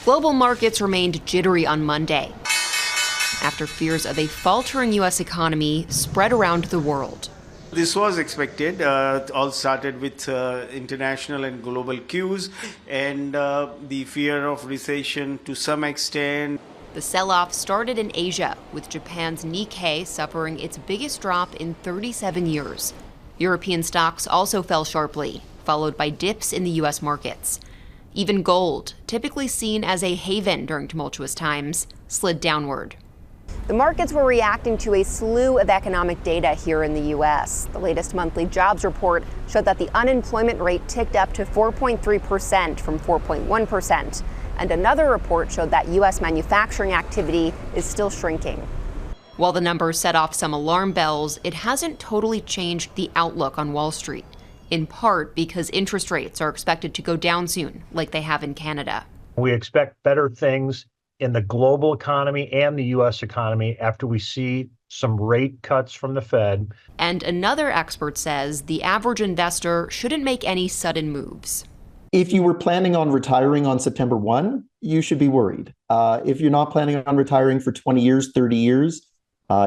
Global markets remained jittery on Monday after fears of a faltering U.S. economy spread around the world. This was expected. All started with international and global cues and the fear of recession to some extent. The sell-off started in Asia, with Japan's Nikkei suffering its biggest drop in 37 years. European stocks also fell sharply, followed by dips in the U.S. markets. Even gold, typically seen as a haven during tumultuous times, slid downward. The markets were reacting to a slew of economic data here in the U.S. The latest monthly jobs report showed that the unemployment rate ticked up to 4.3% from 4.1%. And another report showed that U.S. manufacturing activity is still shrinking. While the numbers set off some alarm bells, it hasn't totally changed the outlook on Wall Street, in part because interest rates are expected to go down soon, like they have in Canada. We expect better things in the global economy and the U.S. economy after we see some rate cuts from the Fed. And another expert says the average investor shouldn't make any sudden moves. If you were planning on retiring on September 1, you should be worried. If you're not planning on retiring for 20 years, 30 years,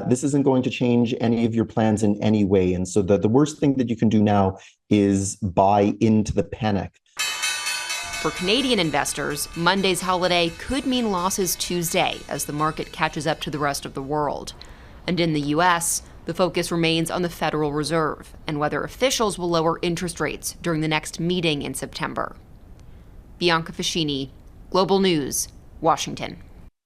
this isn't going to change any of your plans in any way. And so the worst thing that you can do now is buy into the panic. For Canadian investors, Monday's holiday could mean losses Tuesday as the market catches up to the rest of the world. And in the U.S., the focus remains on the Federal Reserve and whether officials will lower interest rates during the next meeting in September. Bianca Facchinei, Global News, Washington.